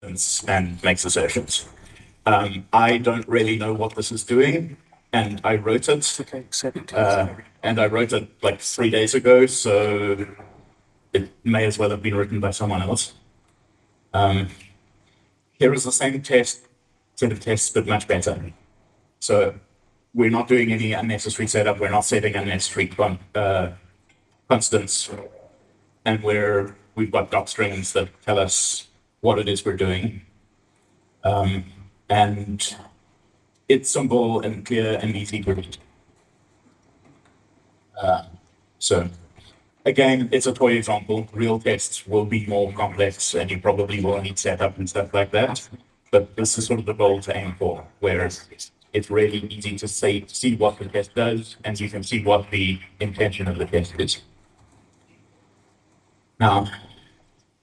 and makes assertions. I don't really know what this is doing, and I wrote it. And I wrote it like 3 days ago, so it may as well have been written by someone else. Here is the same set of tests, but much better. So we're not doing any unnecessary setup. We're not setting unnecessary constants, and we've got doc strings that tell us what it is we're doing. And it's simple and clear and easy to read. So again, it's a toy example. Real tests will be more complex and you probably will need setup and stuff like that. But this is sort of the goal to aim for, where it's really easy to see what the test does, and you can see what the intention of the test is. Now,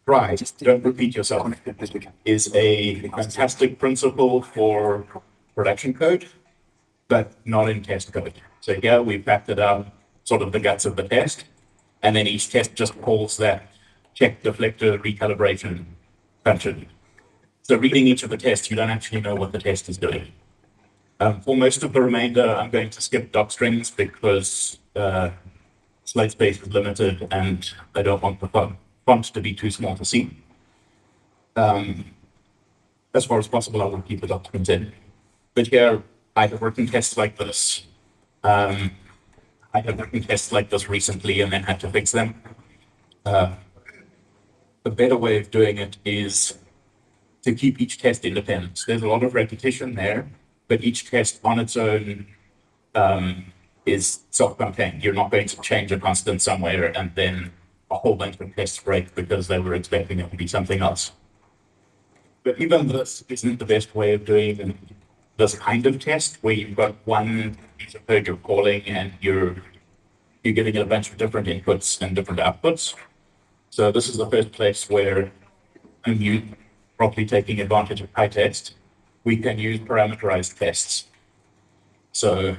try, don't repeat yourself, is a fantastic principle for production code, but not in test code. So here we've factored out sort of the guts of the test, and then each test just calls that check deflector recalibration function. So reading each of the tests, you don't actually know what the test is doing. For most of the remainder, I'm going to skip doc strings because slide space is limited and I don't want the font to be too small to see. As far as possible, I will keep the documents in. But here, I have written tests like this. I have written tests like this recently and then had to fix them. A better way of doing it is to keep each test independent. There's a lot of repetition there, but each test on its own is self-contained. You're not going to change a constant somewhere and then a whole bunch of tests break because they were expecting it to be something else. But even this isn't the best way of doing this kind of test, where you've got one piece of code you're calling and you're getting a bunch of different inputs and different outputs. So this is the first place where you properly taking advantage of pytest, we can use parameterized tests. So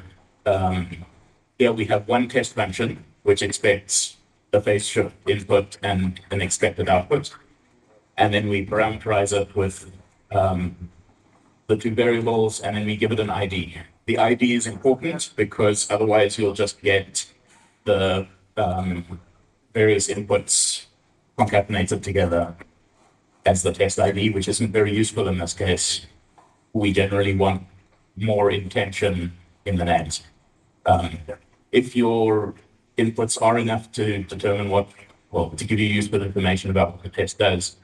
here we have one test function, which expects a phase shift input and an expected output. And then we parameterize it with the two variables, and then we give it an ID. The ID is important because otherwise you'll just get the various inputs concatenated together as the test ID, which isn't very useful in this case. We generally want more intention in the names. If your inputs are enough to determine to give you useful information about what the test does,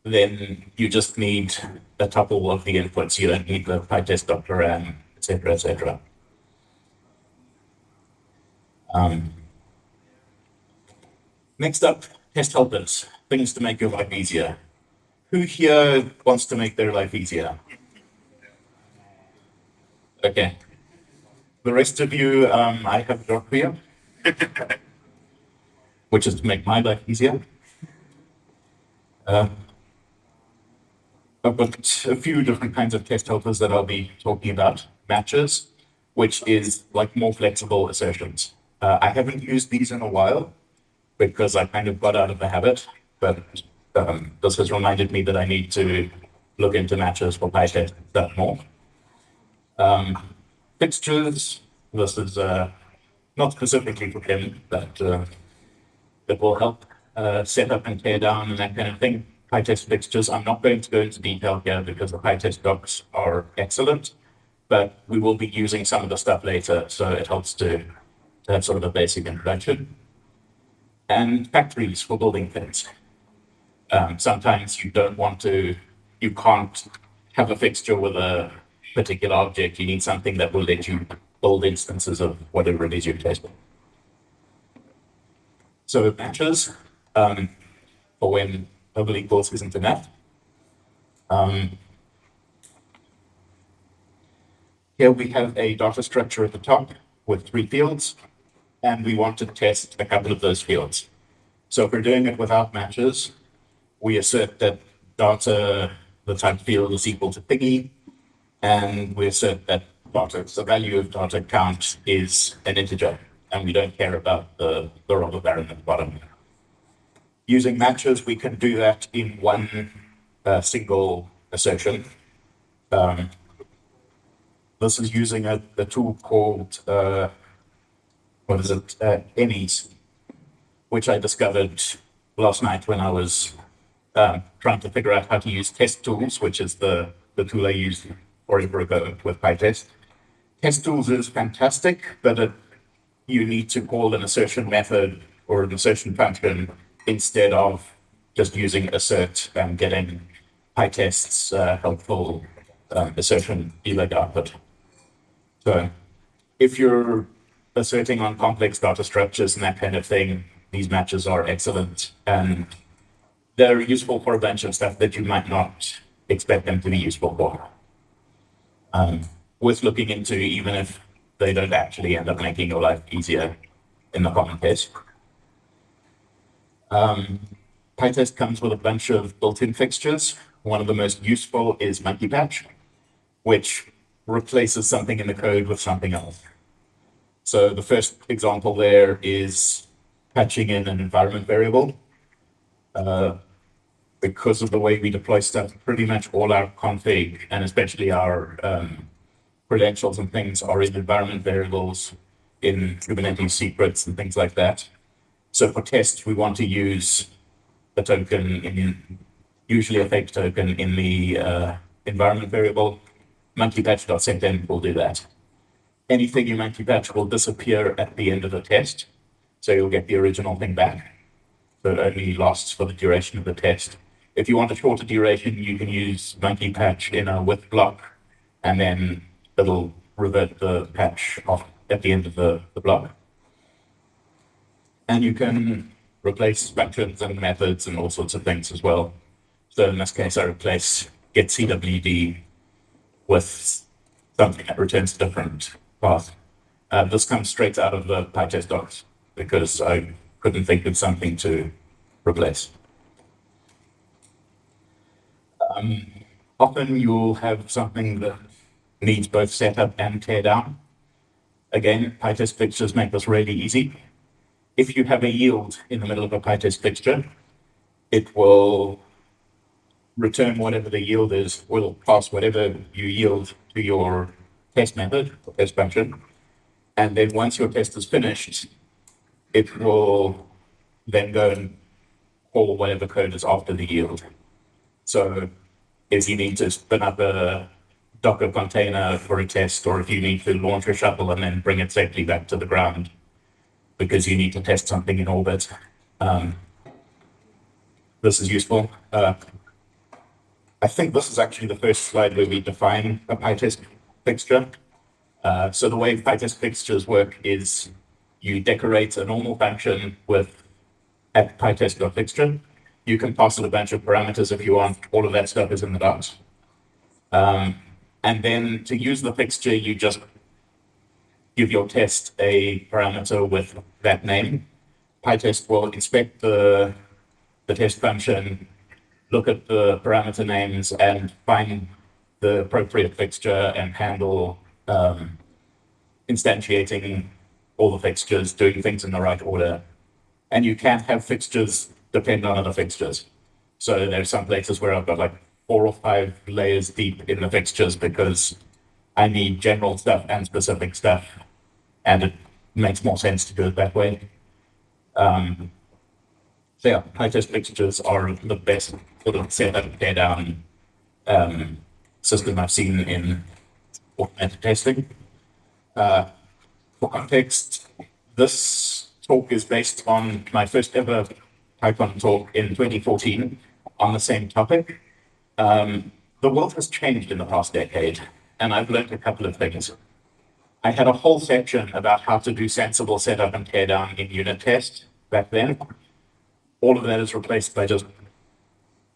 then you just need a tuple of the inputs. You don't need the pytest.param, etc., etc. Next up, test helpers, things to make your life easier. Who here wants to make their life easier? Okay. The rest of you, I have a job for you, which is to make my life easier. I've got a few different kinds of test helpers that I'll be talking about. Matches, which is like more flexible assertions. I haven't used these in a while because I kind of got out of the habit, but this has reminded me that I need to look into matches for pytest that more. Fixtures, this is not specifically for him, but it will help set up and tear down and that kind of thing. Pytest fixtures, I'm not going to go into detail here because the pytest docs are excellent, but we will be using some of the stuff later, so it helps to have sort of a basic introduction. And factories for building things. Sometimes you can't have a fixture with a particular object. You need something that will let you build instances of whatever it is you're testing. So matches, for when double equals isn't enough. Here we have a data structure at the top with 3 fields, and we want to test a couple of those fields. So if we're doing it without matches, we assert that data, the type field is equal to piggy, and we assert that the value of data count is an integer, and we don't care about the robber baron at the bottom. Using matches, we can do that in one single assertion. This is using a tool called, Any's, which I discovered last night when I was trying to figure out how to use test tools, which is the tool I used forever ago with pytest. Test tools is fantastic, but you need to call an assertion method or an assertion function instead of just using assert and getting pytest's helpful assertion debug output. So if you're asserting on complex data structures and that kind of thing, these matches are excellent, and they're useful for a bunch of stuff that you might not expect them to be useful for. Worth looking into, even if they don't actually end up making your life easier in the common case. pytest comes with a bunch of built-in fixtures. One of the most useful is monkey patch, which replaces something in the code with something else. So the first example there is patching in an environment variable. Because of the way we deploy stuff, pretty much all our config and especially our credentials and things are in environment variables in Kubernetes secrets and things like that. So for tests, we want to use a token, usually a fake token in the environment variable. monkeypatch.setend will do that. Anything you monkey patch will disappear at the end of the test, so you'll get the original thing back. So it only lasts for the duration of the test. If you want a shorter duration, you can use monkey patch in a with block, and then it'll revert the patch off at the end of the block. And you can replace functions and methods and all sorts of things as well. So in this case, I replace get CWD with something that returns a different path. This comes straight out of the pytest docs because I couldn't think of something to replace. Often you'll have something that needs both setup and teardown. Again, pytest fixtures make this really easy. If you have a yield in the middle of a pytest fixture, it will return whatever the yield is, will pass whatever you yield to your test method, or test function. And then once your test is finished, it will then go and call whatever code is after the yield. So if you need to spin up a Docker container for a test, or if you need to launch a shuttle and then bring it safely back to the ground because you need to test something in orbit, this is useful. I think this is actually the first slide where we define a pytest fixture. So the way pytest fixtures work is you decorate a normal function with at pytest.fixture. You can pass it a bunch of parameters if you want. All of that stuff is in the docs. And then to use the fixture, you just give your test a parameter with that name. pytest will inspect the test function, look at the parameter names, and find the appropriate fixture and handle instantiating all the fixtures, doing things in the right order. And you can have fixtures depend on other fixtures. So there's some places where I've got like 4 or 5 layers deep in the fixtures because I need general stuff and specific stuff, and it makes more sense to do it that way. So yeah, pytest fixtures are the best sort of setup teardown system I've seen in automated testing. For context, this talk is based on my first ever Python talk in 2014 on the same topic. The world has changed in the past decade, and I've learned a couple of things. I had a whole section about how to do sensible setup and teardown in unit test back then. All of that is replaced by just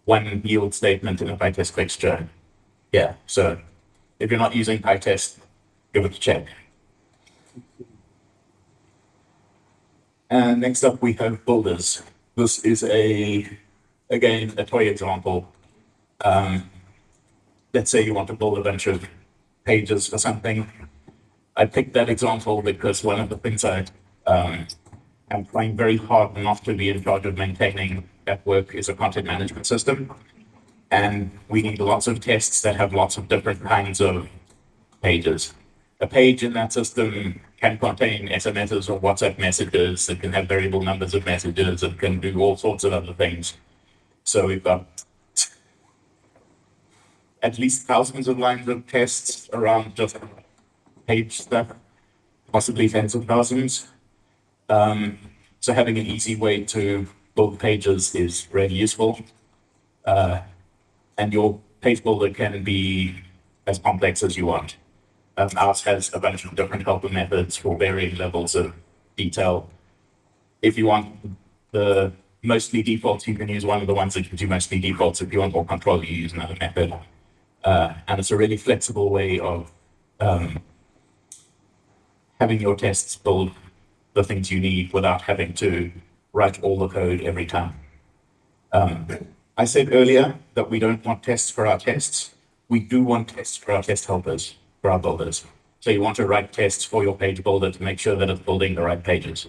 one yield statement in a pytest fixture. Yeah, so if you're not using pytest, give it a check. And next up, we have builders. This is again, a toy example. Let's say you want to build a bunch of pages for something. I picked that example because one of the things I am trying very hard not to be in charge of maintaining at work is a content management system. And we need lots of tests that have lots of different kinds of pages. A page in that system can contain SMSs or WhatsApp messages. It can have variable numbers of messages. It can do all sorts of other things. So we've got at least thousands of lines of tests around just page stuff, possibly tens of thousands. So having an easy way to build pages is really useful. And your page builder can be as complex as you want. Ours has a bunch of different helper methods for varying levels of detail. If you want the mostly defaults, you can use one of the ones that gives you mostly defaults. If you want more control, you use another method. And it's a really flexible way of having your tests build the things you need without having to write all the code every time. I said earlier that we don't want tests for our tests. We do want tests for our test helpers, for our builders. So you want to write tests for your page builder to make sure that it's building the right pages.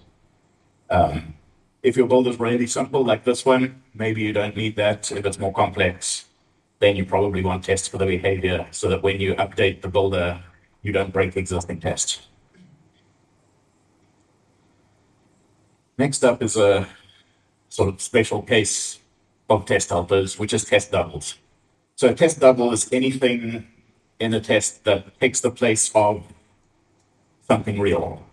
If your builder is really simple, like this one, maybe you don't need that. If it's more complex, then you probably want tests for the behavior so that when you update the builder, you don't break existing tests. Next up is a sort of special case of test helpers, which is test doubles. So a test double is anything in a test that takes the place of something real.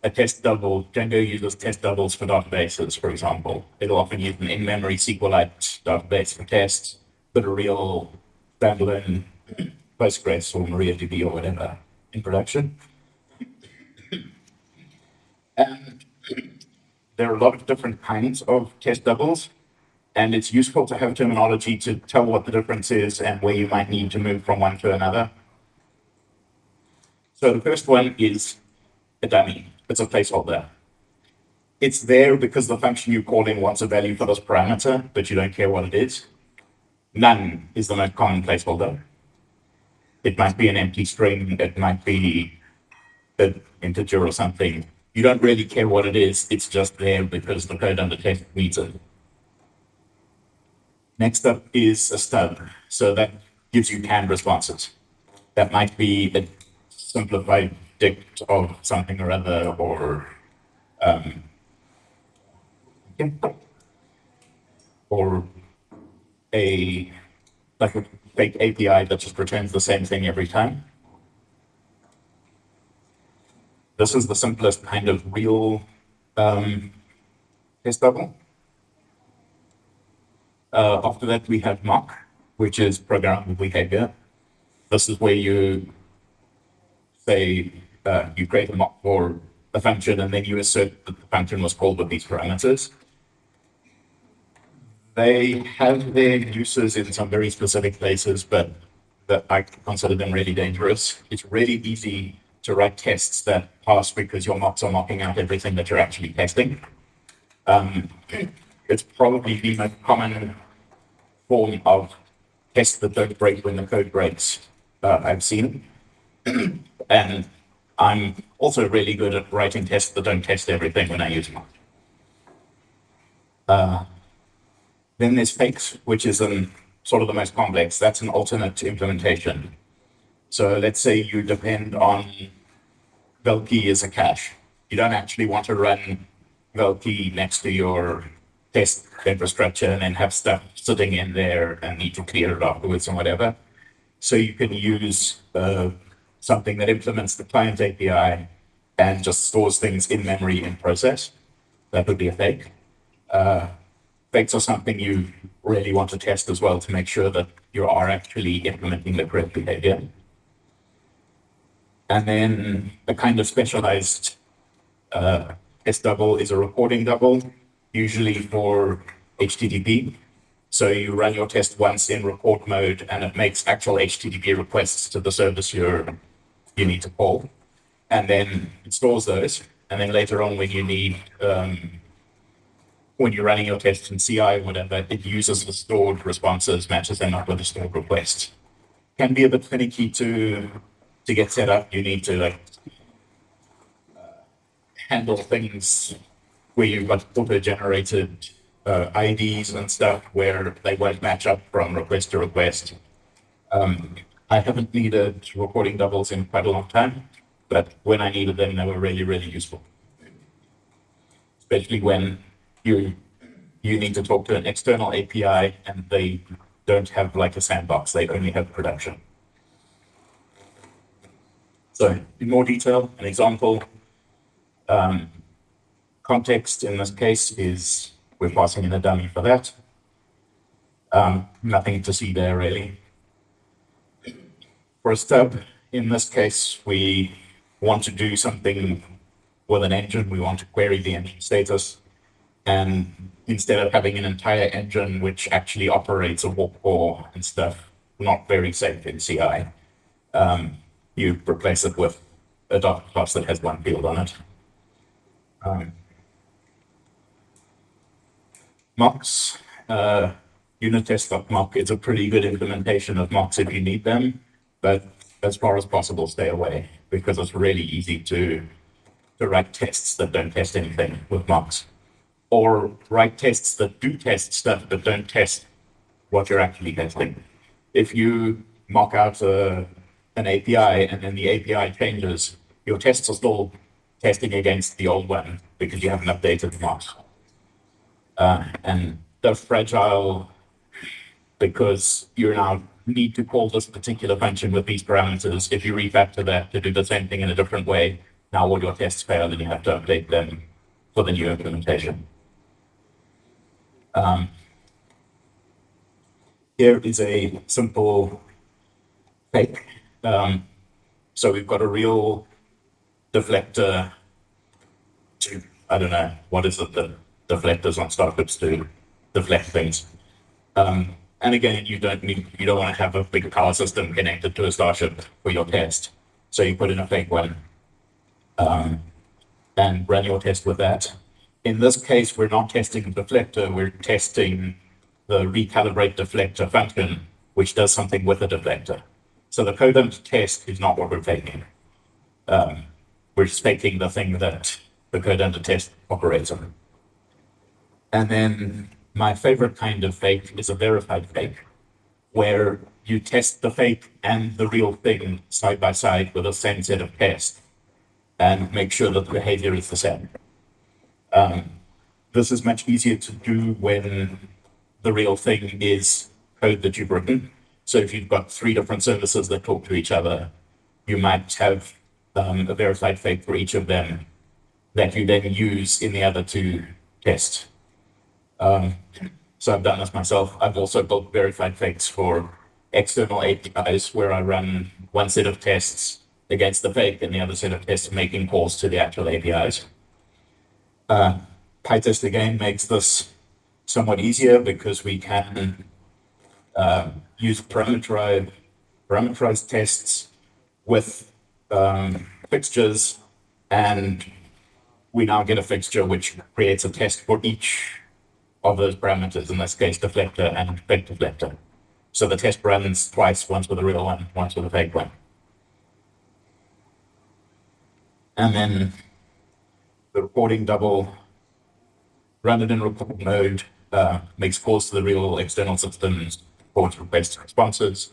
A test double, Django uses test doubles for databases, for example. It'll often use an in-memory SQLite database for tests, but a real standalone Postgres or MariaDB or whatever in production. And there are a lot of different kinds of test doubles, and it's useful to have terminology to tell what the difference is and where you might need to move from one to another. So the first one is a dummy. It's a placeholder. It's there because the function you're calling wants a value for this parameter, but you don't care what it is. None is the most common placeholder. It might be an empty string. It might be an integer or something. You don't really care what it is. It's just there because the code under test needs it. Next up is a stub. So that gives you canned responses. That might be a simplified dict of something or other, or a like a fake API that just returns the same thing every time. This is the simplest kind of real test double. After that, we have mock, which is programmable behavior. This is where you say you create a mock for a function and then you assert that the function was called with these parameters. They have their uses in some very specific places, but that I consider them really dangerous. It's really easy to write tests that pass because your mocks are mocking out everything that you're actually testing. It's probably the most common form of tests that don't break when the code breaks I've seen. And I'm also really good at writing tests that don't test everything when I use them. Then there's fakes, which is sort of the most complex. That's an alternate implementation. So let's say you depend on Velkey as a cache. You don't actually want to run Velkey next to your test infrastructure and then have stuff sitting in there and need to clear it afterwards and whatever. So you can use something that implements the client API and just stores things in memory in process. That would be a fake. Fakes are something you really want to test as well to make sure that you are actually implementing the correct behavior. And then a kind of specialized test double is a recording double, usually for HTTP. So you run your test once in record mode and it makes actual HTTP requests to the service you need to call. And then it stores those. And then later on when you need, when you're running your tests in CI or whatever, it uses the stored responses, matches them up with the stored requests. Can be a bit finicky to get set up. You need to handle things where you've got auto-generated IDs and stuff where they won't match up from request to request. I haven't needed recording doubles in quite a long time, but when I needed them, they were really, really useful. Especially when you need to talk to an external API and they don't have like a sandbox, they only have production. So in more detail, an example, context in this case is we're passing in a dummy for that. Nothing to see there really. For a stub, in this case, we want to do something with an engine. We want to query the engine status. And instead of having an entire engine which actually operates a walk core and stuff, not very safe in CI, you replace it with a Docker class that has one field on it. Mocks, unit test.mock is a pretty good implementation of mocks if you need them, but as far as possible, stay away because it's really easy to write tests that don't test anything with mocks, or write tests that do test stuff but don't test what you're actually testing. If you mock out an API and then the API changes, your tests are still testing against the old one because you haven't updated the mocks. And they're fragile because you now need to call this particular function with these parameters. If you refactor that to do the same thing in a different way, now all your tests fail and you have to update them for the new implementation. Here is a simple fake. So we've got a real deflector to, I don't know, what is it that deflectors on startups to deflect things. And again, you don't want to have a big power system connected to a Starship for your test. So you put in a fake one and run your test with that. In this case, we're not testing the deflector, we're testing the recalibrate deflector function, which does something with the deflector. So the code under test is not what we're faking. We're just faking the thing that the code under test operates on. And then my favorite kind of fake is a verified fake, where you test the fake and the real thing side by side with the same set of tests and make sure that the behavior is the same. This is much easier to do when the real thing is code that you've written. So if you've got 3 different services that talk to each other, you might have a verified fake for each of them that you then use in the other 2 tests. So I've done this myself. I've also built verified fakes for external APIs where I run one set of tests against the fake and the other set of tests making calls to the actual APIs. PyTest again makes this somewhat easier because we can use parameterized tests with fixtures, and we now get a fixture which creates a test for each of those parameters, in this case, deflector and fake deflector. So the test runs twice, once with a real one, once with a fake one. And then the recording double, run it in record mode, makes calls to the real external systems, records requests and responses,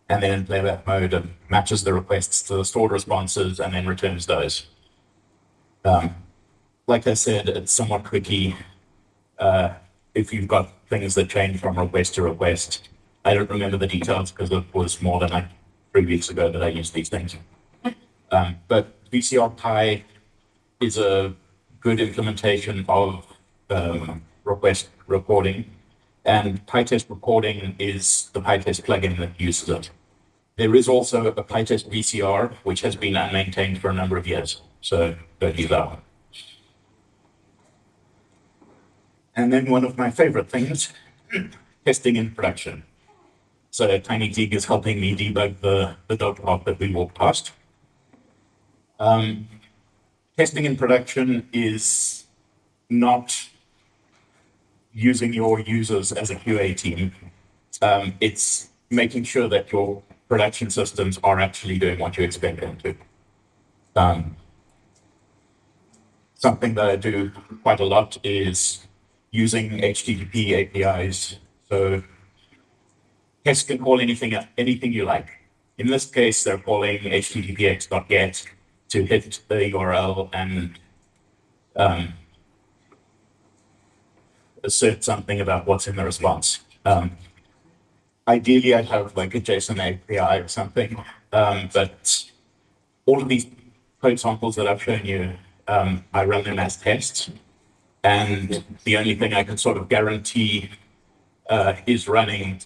and then in playback mode, it matches the requests to the stored responses and then returns those. Like I said, it's somewhat tricky if you've got things that change from request to request. I don't remember the details because it was more than like 3 weeks ago that I used these things. But VCR Pi is a good implementation of request recording, and PyTest recording is the PyTest plugin that uses it. There is also a PyTest VCR, which has been unmaintained for a number of years, so don't use that one. And then one of my favorite things, testing in production. So TinyTeague is helping me debug the dog park that we walked past. Testing in production is not using your users as a QA team. It's making sure that your production systems are actually doing what you expect them to. Something that I do quite a lot is using HTTP APIs. So tests can call anything you like. In this case, they're calling httpx.get to hit the URL and assert something about what's in the response. Ideally, I'd have like a JSON API or something, but all of these code samples that I've shown you, I run them as tests, and the only thing I can sort of guarantee is running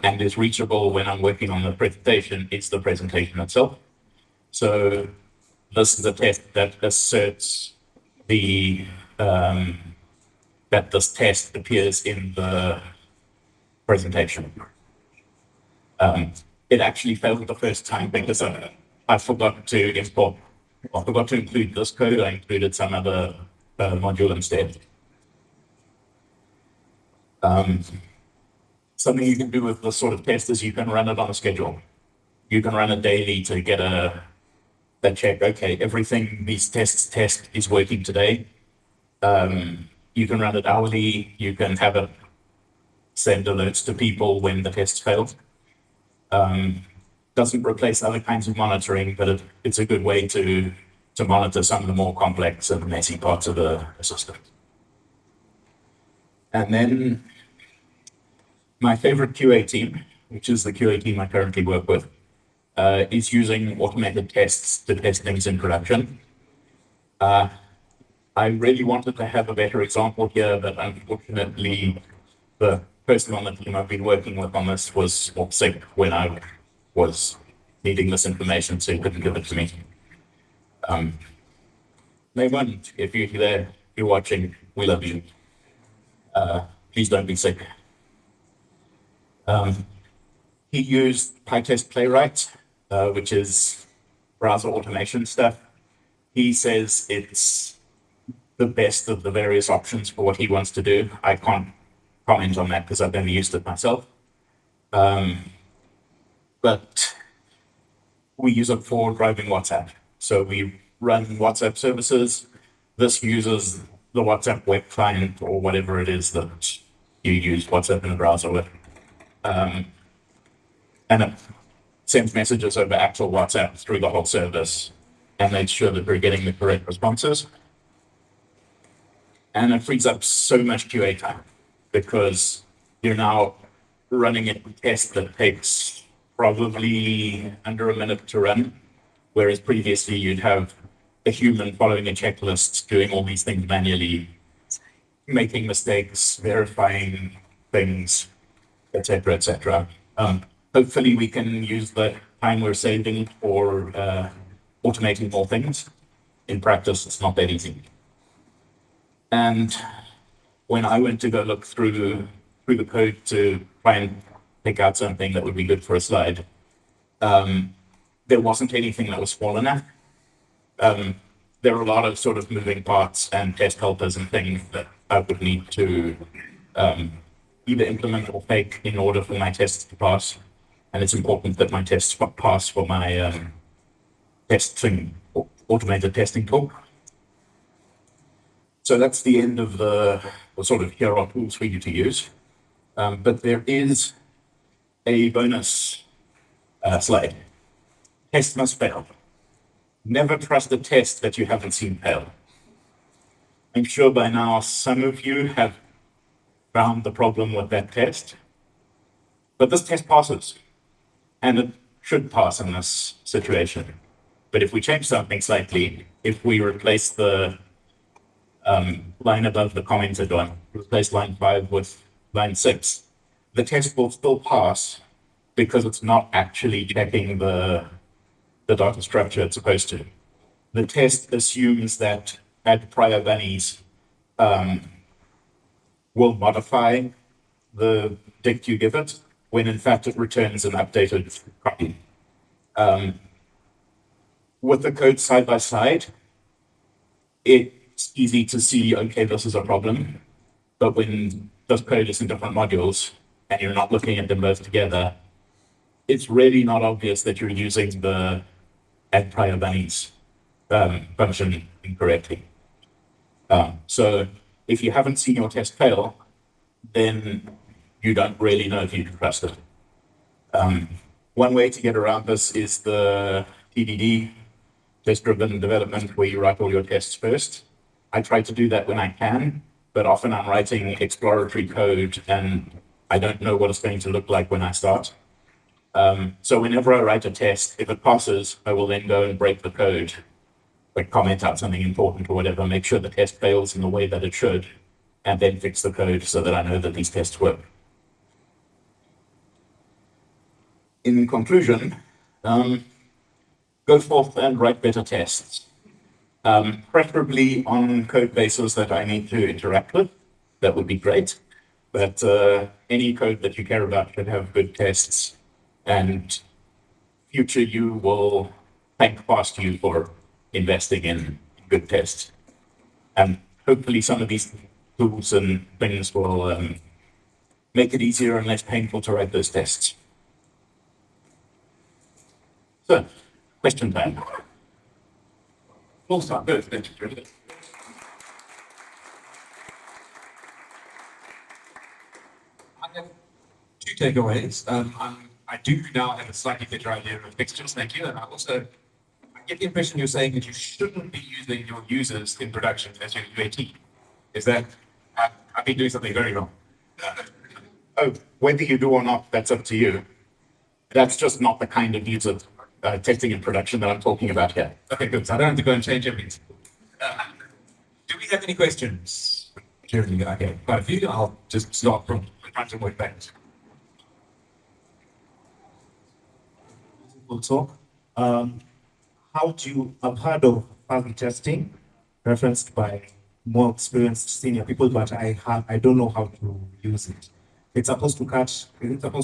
and is reachable when I'm working on the presentation is the presentation itself. So this is a test that asserts that this test appears in the presentation. It actually failed the first time because I forgot to include this code. I included some other module instead. Something you can do with this sort of test is you can run it on a schedule. You can run it daily to get a check, okay, everything these tests test is working today. You can run it hourly. You can have it send alerts to people when the test failed. Doesn't replace other kinds of monitoring, but it's a good way to monitor some of the more complex and messy parts of the system. And then my favorite QA team, which is the QA team I currently work with, is using automated tests to test things in production. I really wanted to have a better example here, but unfortunately, the person on the team I've been working with on this was sick when I was needing this information, so he couldn't give it to me. Raymond, if you're there, you're watching, we love you. Please don't be sick. He used pytest playwright, which is browser automation stuff. He says it's the best of the various options for what he wants to do. I can't comment on that because I've never used it myself. But we use it for driving WhatsApp. So we run WhatsApp services. This uses the WhatsApp web client or whatever it is that you use WhatsApp in a browser with. And it sends messages over actual WhatsApp through the whole service and makes sure that we're getting the correct responses. And it frees up so much QA time because you're now running a test that takes probably under a minute to run, whereas previously you'd have a human following a checklist, doing all these things manually, making mistakes, verifying things, etc., etc. Hopefully we can use the time we're saving for automating more things. In practice, it's not that easy. And when I went to go look through the code to try and pick out something that would be good for a slide, there wasn't anything that was small enough. There are a lot of sort of moving parts and test helpers and things that I would need to either implement or fake in order for my tests to pass. And it's important that my tests pass for my automated testing tool. So that's the end of the sort of here are tools for you to use. But there is a bonus slide. Test must fail. Never trust a test that you haven't seen fail. I'm sure by now some of you have found the problem with that test, but this test passes, and it should pass in this situation. But if we change something slightly, if we replace the line above the commented one, replace line 5 with line 6, the test will still pass because it's not actually checking the data structure it's supposed to. The test assumes that add prior bunnies will modify the dict you give it, when in fact it returns an updated copy. With the code side by side, it's easy to see, okay, this is a problem. But when this code is in different modules and you're not looking at them both together, it's really not obvious that you're using the add prior bunnies function incorrectly. So if you haven't seen your test fail, then you don't really know if you can trust it. One way to get around this is the TDD, test-driven development, where you write all your tests first. I try to do that when I can, but often I'm writing exploratory code and I don't know what it's going to look like when I start. So whenever I write a test, if it passes, I will then go and break the code, like comment out something important or whatever, make sure the test fails in the way that it should, and then fix the code so that I know that these tests work. In conclusion, go forth and write better tests, preferably on code bases that I need to interact with. That would be great. But any code that you care about should have good tests, and future you will thank past you for investing in good tests. And hopefully some of these tools and things will make it easier and less painful to write those tests. So, question time. We'll start. Good. I have two takeaways. I do now have a slightly better idea of fixtures, thank you. And I get the impression you're saying that you shouldn't be using your users in production as your UAT. Is that, I've been doing something very wrong? Oh, whether you do or not, that's up to you. That's just not the kind of user testing in production that I'm talking about here. Okay, good. So I don't have to go and change everything. Do we have any questions? Okay, quite a few. I'll just start from front and work backwards. We'll talk. I've heard of fuzzy testing referenced by more experienced senior people, but I don't know how to use it. Is it supposed to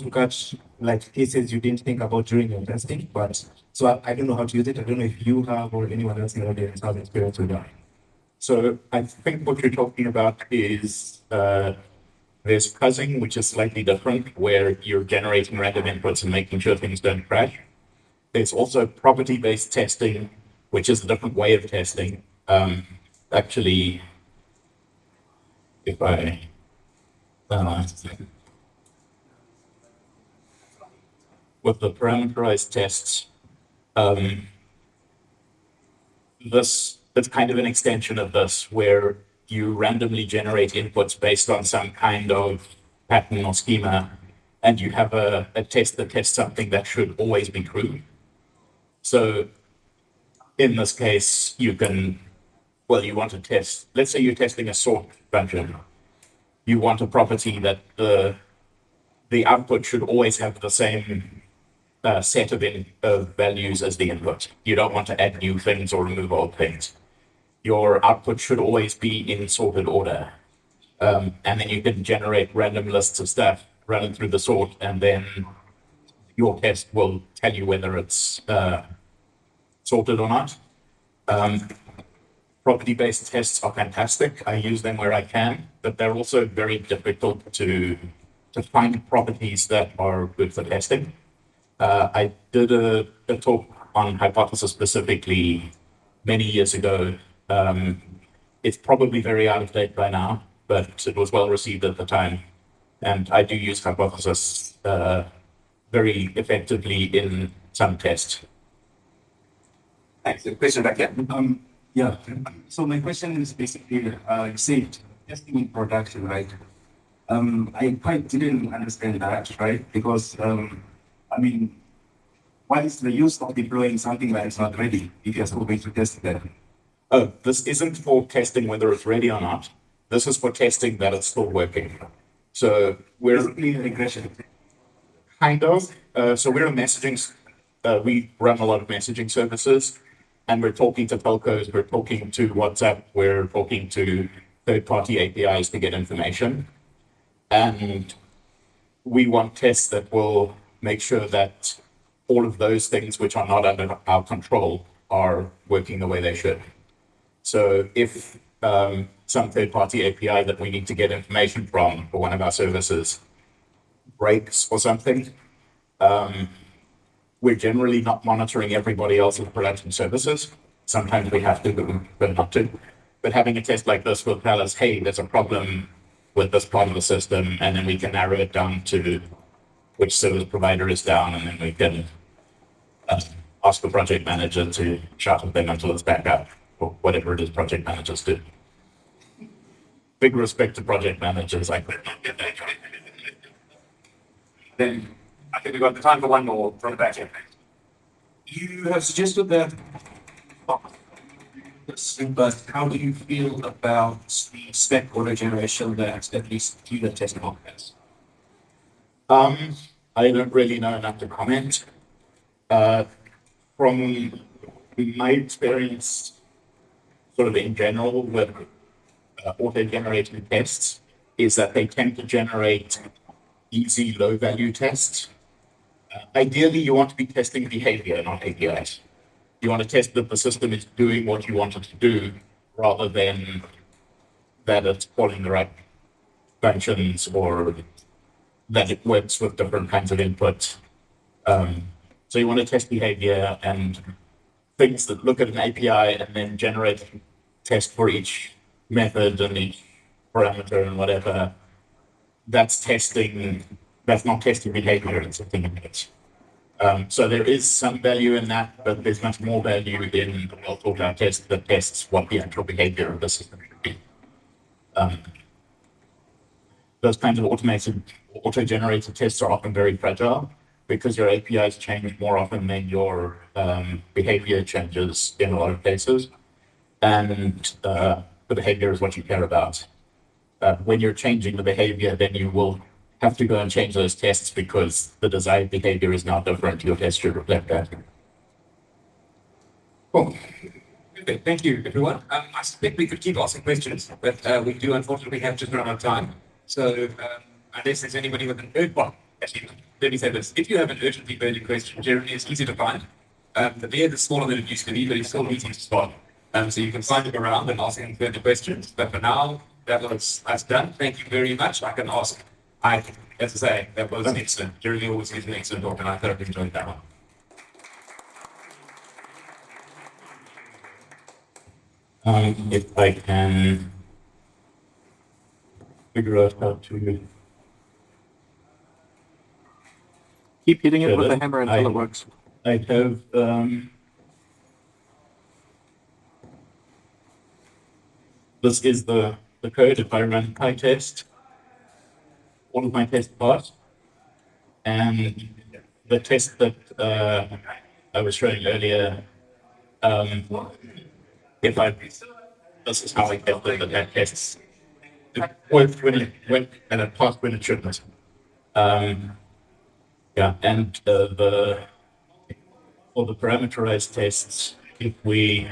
catch like cases you didn't think about during your testing? But so I don't know how to use it. I don't know if you have or anyone else in the audience has experience with that. So I think what you're talking about is there's fuzzing, which is slightly different, where you're generating random inputs and making sure things don't crash. There's also property-based testing, which is a different way of testing. Actually, if I with the parameterized tests, that's kind of an extension of this, where you randomly generate inputs based on some kind of pattern or schema, and you have a test that tests something that should always be true. So in this case, you want to test, let's say you're testing a sort function. You want a property that the output should always have the same set of values as the input. You don't want to add new things or remove old things. Your output should always be in sorted order. And then you can generate random lists of stuff, run it through the sort, and then your test will tell you whether it's sorted or not. Property-based tests are fantastic. I use them where I can, but they're also very difficult to find properties that are good for testing. I did a talk on hypothesis specifically many years ago. It's probably very out of date by now, but it was well received at the time. And I do use hypothesis very effectively in some tests. Thanks. A question back here. Yeah. So my question is basically, you said testing in production, right? I quite didn't understand that, right? Because what is the use of deploying something that is not ready if you're still going to test that? Oh, this isn't for testing whether it's ready or not. This is for testing that it's still working. So we're Basically regression. kind of. So we're a messaging. We run a lot of messaging services, and we're talking to telcos. We're talking to WhatsApp. We're talking to third-party APIs to get information, and we want tests that will make sure that all of those things which are not under our control are working the way they should. So if some third-party API that we need to get information from for one of our services breaks or something, we're generally not monitoring everybody else's production services. Sometimes we have to, but not to. But having a test like this will tell us, hey, there's a problem with this part of the system, and then we can narrow it down to which service provider is down, and then we can ask the project manager to shut them until it's back up, or whatever it is project managers do. Big respect to project managers. I could not get that job. Then I think we've got the time for one more from the back end. You have suggested that, but how do you feel about the spec auto generation that at least unit test mark has? I don't really know enough to comment. From my experience, sort of in general, with auto-generated tests, is that they tend to generate easy, low-value tests. Ideally, you want to be testing behavior, not APIs. You want to test that the system is doing what you want it to do, rather than that it's calling the right functions or that it works with different kinds of input. So you want to test behavior and things that look at an API and then generate test for each method and each parameter and whatever. That's testing. That's not testing behavior. It's testing inputs. So there is some value in that, but there's much more value in the well-thought-out test that tests what the actual behavior of the system should be. Those kinds of auto-generated tests are often very fragile because your APIs change more often than your behavior changes in a lot of cases. And the behavior is what you care about. When you're changing the behavior, then you will have to go and change those tests because the desired behavior is now different. Your test should reflect that. Cool. Okay, thank you, everyone. I suspect we could keep asking questions, but we do unfortunately have just run out of time. So unless there's anybody with an urgent, well, actually, let me say this. If you have an urgently burning question, generally it's easy to find. The bed is smaller than it used to be, but it's still easy to spot. So you can find them around and ask any further questions. But for now, that's done. Thank you very much. I can ask. As I say, that was excellent. Jeremy always gives an excellent talk, and I thoroughly enjoyed that one. If I can figure out how to Keep hitting it with Should the it? hammer until it works. I have this is the code. If I run pytest, all of my tests pass, and the test that I was showing earlier, if I this is how I get that tests. It worked when it went and it passed when it shouldn't. Yeah, and for the parameterized tests, if we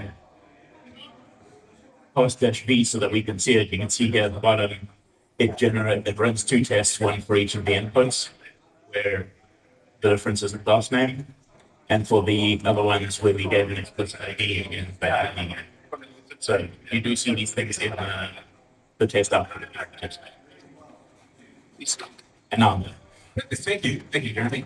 pass -v so that we can see it, you can see here at the bottom, it runs two tests, one for each of the inputs, where the difference is in class name, and for the other ones where we gave an explicit ID and that ID. So you do see these things in the test output. And now. Thank you, Jeremy.